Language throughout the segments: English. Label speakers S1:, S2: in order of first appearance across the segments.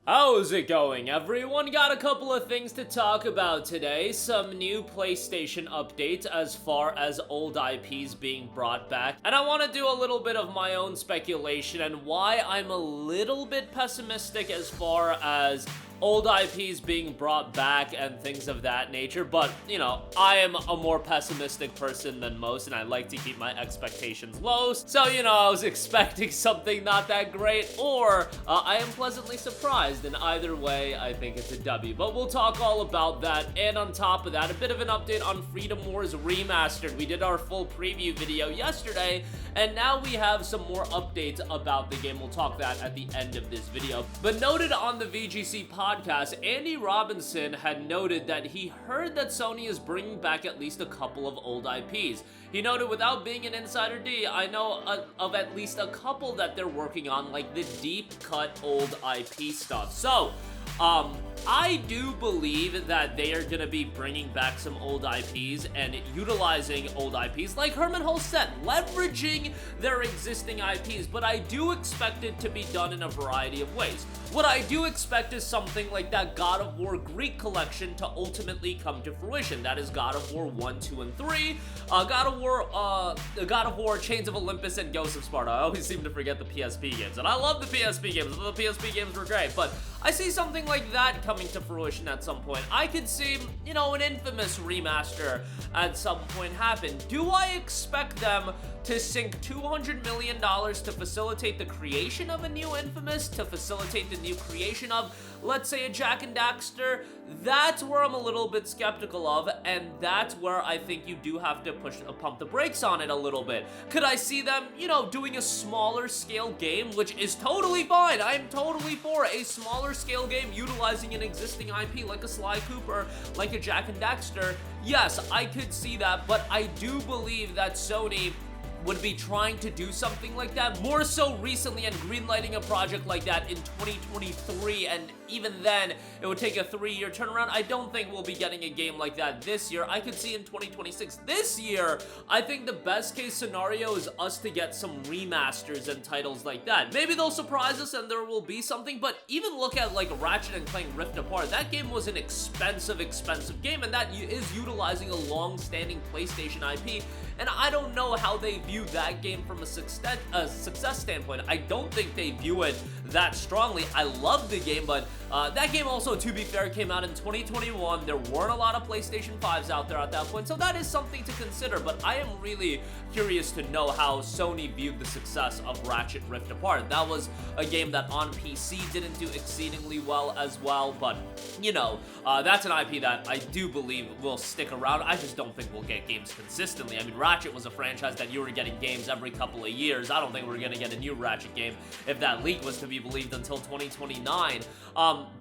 S1: How's it going, everyone? Got a couple of things to talk about today. Some new PlayStation updates as far as old IPs being brought back. And I want to do a little bit of my own speculation and why I'm a little bit pessimistic as far as old IPs being brought back and things of that nature. But, you know, I am a more pessimistic person than most, and I like to keep my expectations low. So, you know, I was expecting something not that great, or I am pleasantly surprised. And either way, I think it's a W. But we'll talk all about that. And on top of that, a bit of an update on Freedom Wars Remastered. We did our full preview video yesterday, and now we have some more updates about the game. We'll talk that at the end of this video. But noted on the VGC podcast, Andy Robinson had noted that he heard that Sony is bringing back at least a couple of old IPs. He noted, without being an insider D, I know of at least a couple that they're working on, like the deep cut old IP stuff. So, I do believe that they are going to be bringing back some old IPs and utilizing old IPs like Herman Hulse said, leveraging their existing IPs, but I do expect it to be done in a variety of ways. What I do expect is something like that God of War Greek collection to ultimately come to fruition. That is God of War 1, 2, and 3, God of War Chains of Olympus, and Ghosts of Sparta. I always seem to forget the PSP games, and I love the PSP games. The PSP games were great, but I see something like that coming to fruition at some point. I could see, you know, an Infamous remaster at some point happen. Do I expect them to sink $200 million to facilitate the creation of a new Infamous, to facilitate the new creation of, let's say, a Jak and Daxter? That's where I'm a little bit skeptical of, and that's where I think you do have to pump the brakes on it a little bit. Could I see them, you know, doing a smaller scale game, which is totally fine. I'm totally for a smaller scale game utilizing an existing IP like a Sly Cooper, like a Jak and Daxter. Yes, I could see that, but I do believe that Sony would be trying to do something like that more so recently and greenlighting a project like that in 2023, and even then it would take a 3-year turnaround. I don't think we'll be getting a game like that this year. I could see in 2026. This year, I think the best case scenario is us to get some remasters and titles like that. Maybe they'll surprise us and there will be something, but even look at like Ratchet and Clank Rift Apart. That game was an expensive game, and that is utilizing a long-standing PlayStation IP, and I don't know how they view that game from a success standpoint. I don't think they view it that strongly. I love the game, but that game also, to be fair, came out in 2021. There weren't a lot of PlayStation 5s out there at that point, so that is something to consider, but I am really curious to know how Sony viewed the success of Ratchet Rift Apart. That was a game that on PC didn't do exceedingly well as well, but, you know, that's an IP that I do believe will stick around. I just don't think we'll get games consistently. I mean, Ratchet was a franchise that you were getting games every couple of years. I don't think we're gonna get a new Ratchet game, if that leak was to be believed, until 2029.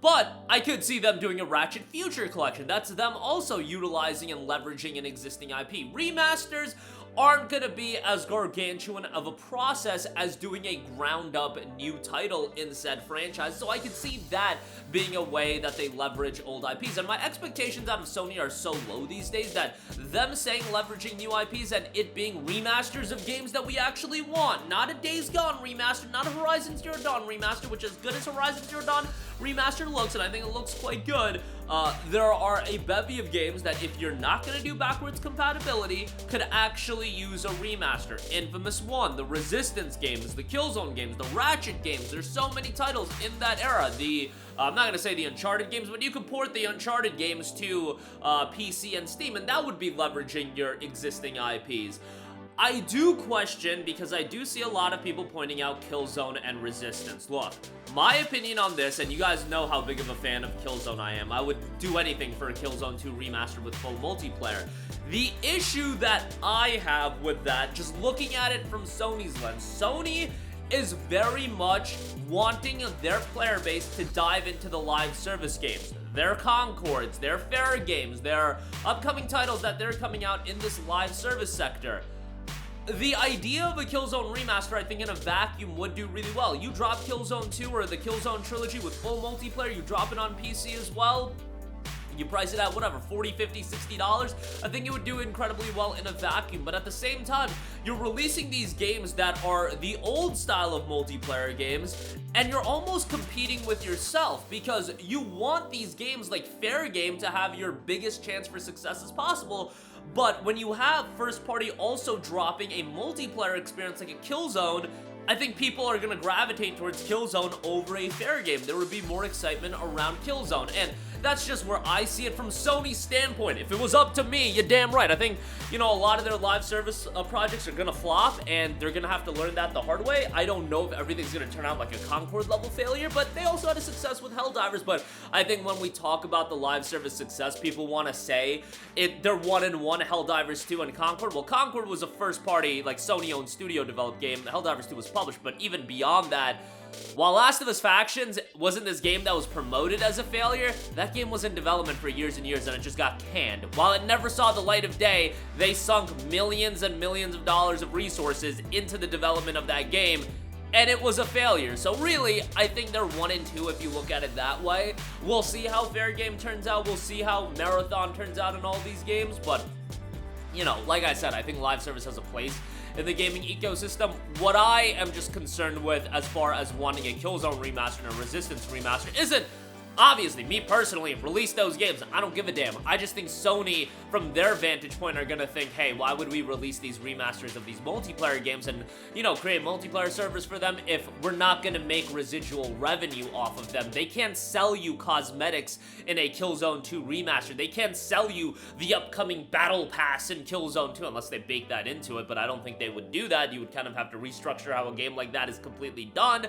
S1: But I could see them doing a Ratchet Future collection. That's them also utilizing and leveraging an existing IP. Remasters aren't gonna be as gargantuan of a process as doing a ground-up new title in said franchise, so I could see that being a way that they leverage old IPs. And my expectations out of Sony are so low these days that them saying leveraging new IPs and it being remasters of games that we actually want, not a Days Gone remaster, not a Horizon Zero Dawn remaster, which, as good as Horizon Zero Dawn remaster looks, and I think it looks quite good, there are a bevy of games that, if you're not going to do backwards compatibility, could actually use a remaster. Infamous 1, the Resistance games, the Killzone games, the Ratchet games. There's so many titles in that era. I'm not going to say the Uncharted games, but you could port the Uncharted games to PC and Steam, and that would be leveraging your existing IPs. I do question, because I do see a lot of people pointing out Killzone and Resistance. Look, my opinion on this, and you guys know how big of a fan of Killzone I am. I would do anything for a Killzone 2 remaster with full multiplayer. The issue that I have with that, just looking at it from Sony's lens, Sony is very much wanting their player base to dive into the live service games. Their Concords, their Fair games, their upcoming titles that they're coming out in this live service sector. The idea of a Killzone remaster, I think, in a vacuum would do really well. You drop Killzone 2 or the Killzone trilogy with full multiplayer, you drop it on PC as well, You price it at whatever, $40, $50, $60, I think it would do incredibly well in a vacuum. But at the same time, you're releasing these games that are the old style of multiplayer games, and you're almost competing with yourself, because you want these games like Fair Game to have your biggest chance for success as possible. But when you have first party also dropping a multiplayer experience like a Killzone, I think people are going to gravitate towards Killzone over a Fair Game. There would be more excitement around Killzone, and that's just where I see it from Sony's standpoint. If it was up to me, you're damn right. I think, you know, a lot of their live service projects are going to flop, and they're going to have to learn that the hard way. I don't know if everything's going to turn out like a Concord level failure, but they also had a success with Helldivers. But I think when we talk about the live service success, people want to say they're 1-1, Helldivers 2 and Concord. Well, Concord was a first party, like Sony-owned studio developed game. Helldivers 2 was published, but even beyond that, while Last of Us Factions wasn't this game that was promoted as a failure, that game was in development for years and years, and it just got canned. While it never saw the light of day, they sunk millions and millions of dollars of resources into the development of that game, and it was a failure. So really, I think they're 1 and 2 if you look at it that way. We'll see how Fair Game turns out. We'll see how Marathon turns out in all these games, but, you know, like I said, I think live service has a place in the gaming ecosystem. What I am just concerned with as far as wanting a Killzone remaster and a Resistance remaster isn't, obviously, me personally, release those games. I don't give a damn. I just think Sony, from their vantage point, are gonna think, hey, why would we release these remasters of these multiplayer games and, you know, create multiplayer servers for them if we're not gonna make residual revenue off of them? They can't sell you cosmetics in a Killzone 2 remaster. They can't sell you the upcoming Battle Pass in Killzone 2 unless they bake that into it, but I don't think they would do that. You would kind of have to restructure how a game like that is completely done.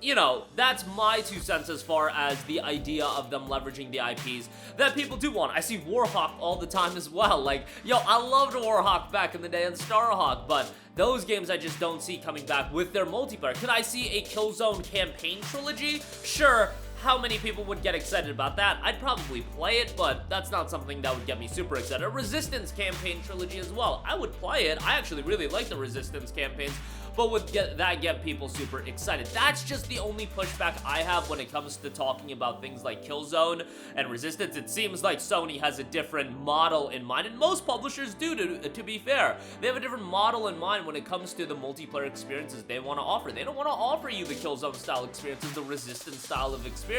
S1: You know, that's my 2 cents as far as the idea of them leveraging the IPs that people do want. I see Warhawk all the time as well. Like, yo, I loved Warhawk back in the day and Starhawk, but those games I just don't see coming back with their multiplayer. Could I see a Killzone campaign trilogy? Sure. How many people would get excited about that? I'd probably play it, but that's not something that would get me super excited. A Resistance campaign trilogy as well. I would play it. I actually really like the Resistance campaigns, but would that get people super excited? That's just the only pushback I have when it comes to talking about things like Killzone and Resistance. It seems like Sony has a different model in mind, and most publishers do, to be fair. They have a different model in mind when it comes to the multiplayer experiences they want to offer. They don't want to offer you the Killzone style experiences, the Resistance style of experiences.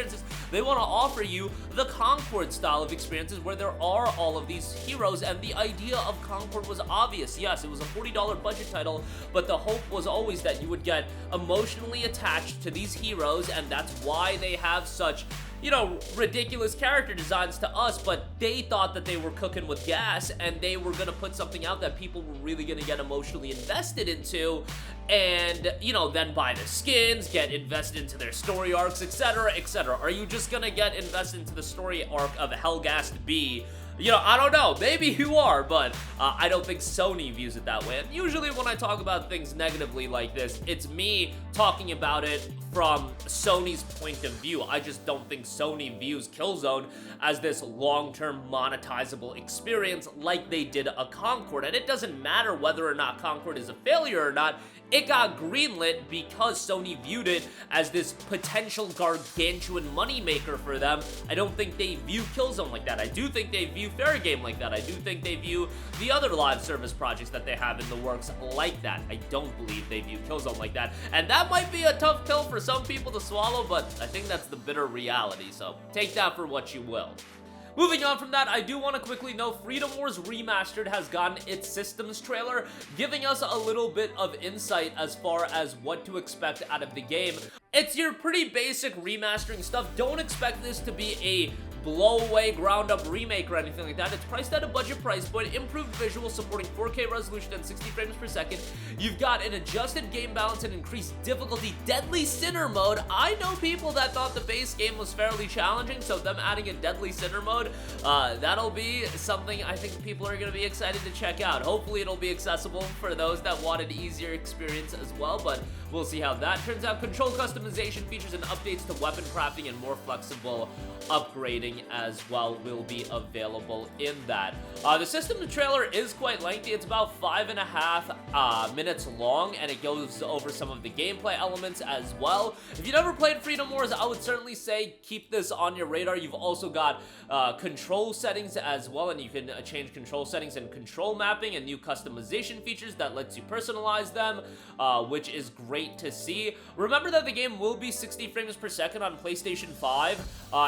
S1: They want to offer you the Concord style of experiences where there are all of these heroes, and the idea of Concord was obvious. Yes, it was a $40 budget title, but the hope was always that you would get emotionally attached to these heroes, and that's why they have such, you know, ridiculous character designs to us. But they thought that they were cooking with gas, and they were gonna put something out that people were really gonna get emotionally invested into, and, you know, then buy the skins, get invested into their story arcs, etc., etc. Are you just gonna get invested into the story arc of Hellgast B? You know, I don't know, maybe you are, but I don't think Sony views it that way. And usually when I talk about things negatively like this, it's me talking about it from Sony's point of view. I just don't think Sony views Killzone as this long-term monetizable experience like they did a Concord. And it doesn't matter whether or not Concord is a failure or not. It got greenlit because Sony viewed it as this potential gargantuan moneymaker for them. I don't think they view Killzone like that. I do think they view Fair Game like that. I do think they view the other live service projects that they have in the works like that. I don't believe they view Killzone like that. And that might be a tough pill for some people to swallow, but I think that's the bitter reality. So take that for what you will. Moving on from that, I do want to quickly note Freedom Wars Remastered has gotten its systems trailer, giving us a little bit of insight as far as what to expect out of the game. It's your pretty basic remastering stuff. Don't expect this to be a blow-away, ground-up remake or anything like that. It's priced at a budget price point, improved visuals supporting 4K resolution and 60 frames per second. You've got an adjusted game balance and increased difficulty Deadly Sinner mode. I know people that thought the base game was fairly challenging, so them adding a Deadly Sinner mode, that'll be something I think people are going to be excited to check out. Hopefully it'll be accessible for those that want an easier experience as well, but We'll see how that turns out. Control customization features and updates to weapon crafting and more flexible upgrading as well will be available in that. The system trailer is quite lengthy. It's about 5.5 minutes long, and it goes over some of the gameplay elements as well. If you've never played Freedom Wars, I would certainly say keep this on your radar. You've also got control settings as well, and you can change control settings and control mapping and new customization features that lets you personalize them, which is great to see. Remember that the game will be 60 frames per second on PlayStation 5.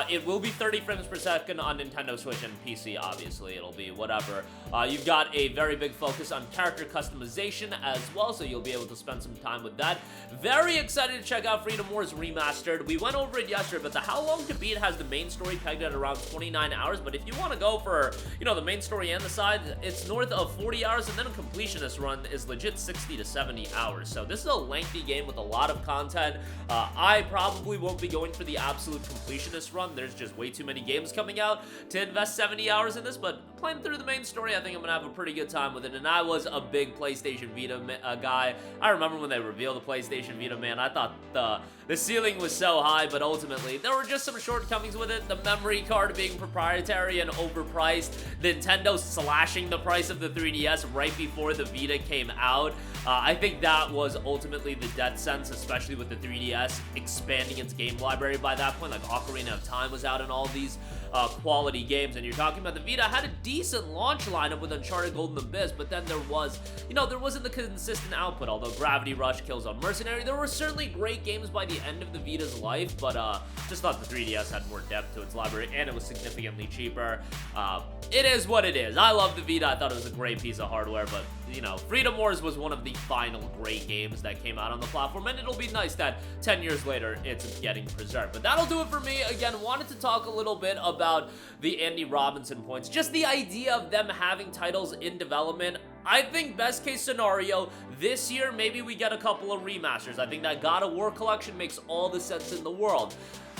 S1: It will be 30 frames per second on Nintendo Switch and PC, obviously. It'll be whatever. You've got a very big focus on character customization as well, so you'll be able to spend some time with that. Very excited to check out Freedom Wars Remastered. We went over it yesterday, but the how long to beat has the main story pegged at around 29 hours, but if you want to go for, you know, the main story and the side, it's north of 40 hours, and then a completionist run is legit 60 to 70 hours. So this is a lengthy game with a lot of content. I probably won't be going for the absolute completionist run. There's just way too many games coming out to invest 70 hours in this, but playing through the main story, I think I'm gonna have a pretty good time with it. And I was a big PlayStation Vita guy. I remember when they revealed the PlayStation Vita, man, I thought the ceiling was so high, but ultimately there were just some shortcomings with it. The memory card being proprietary and overpriced, Nintendo slashing the price of the 3DS right before the Vita came out. I think that was ultimately the death sentence, especially with the 3DS expanding its game library by that point. Like Ocarina of Time was out and all these quality games, and you're talking about the Vita had a decent launch lineup with Uncharted Golden Abyss, but then there was, you know, there wasn't the consistent output. Although Gravity Rush, Killzone Mercenary, there were certainly great games by the end of the Vita's life, but just thought the 3DS had more depth to its library, and it was significantly cheaper. It is what it is. I love the Vita. I thought it was a great piece of hardware, but, you know, Freedom Wars was one of the final great games that came out on the platform, and it'll be nice that 10 years later it's getting preserved. But that'll do it for me. Again, wanted to talk a little bit about the Andy Robinson points. Just the idea of them having titles in development. I think best case scenario, this year, maybe we get a couple of remasters. I think that God of War collection makes all the sense in the world.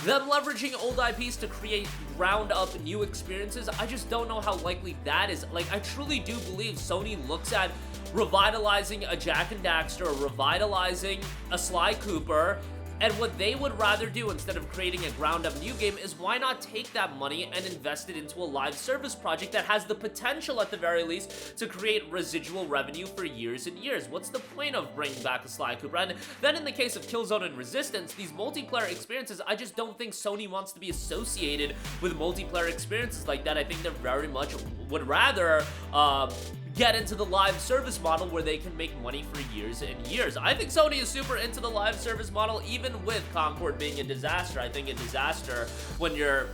S1: Them leveraging old IPs to create ground-up new experiences, I just don't know how likely that is. Like, I truly do believe Sony looks at revitalizing a Jak and Daxter, or revitalizing a Sly Cooper, and what they would rather do instead of creating a ground-up new game is why not take that money and invest it into a live service project that has the potential, at the very least, to create residual revenue for years and years. What's the point of bringing back a Sly Cooper? And then in the case of Killzone and Resistance, these multiplayer experiences, I just don't think Sony wants to be associated with multiplayer experiences like that. I think they're very much would rather get into the live service model where they can make money for years and years. I think Sony is super into the live service model, even with Concord being a disaster. I think a disaster when you're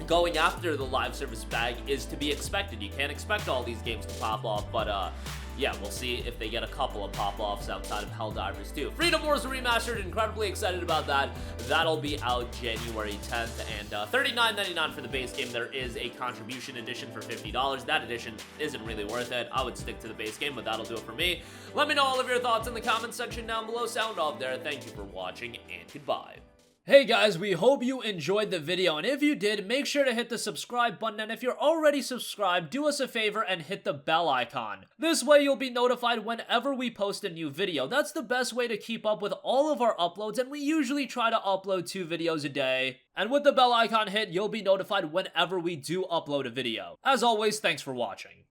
S1: going after the live service bag is to be expected. You can't expect all these games to pop off, but yeah, we'll see if they get a couple of pop-offs outside of Helldivers 2. Freedom Wars Remastered, incredibly excited about that. That'll be out January 10th, and $39.99 for the base game. There is a contribution edition for $50. That edition isn't really worth it. I would stick to the base game, but that'll do it for me. Let me know all of your thoughts in the comments section down below. Sound off there. Thank you for watching, and goodbye. Hey guys, we hope you enjoyed the video, and if you did, make sure to hit the subscribe button, and if you're already subscribed, do us a favor and hit the bell icon. This way you'll be notified whenever we post a new video. That's the best way to keep up with all of our uploads, and we usually try to upload 2 videos a day. And with the bell icon hit, you'll be notified whenever we do upload a video. As always, thanks for watching.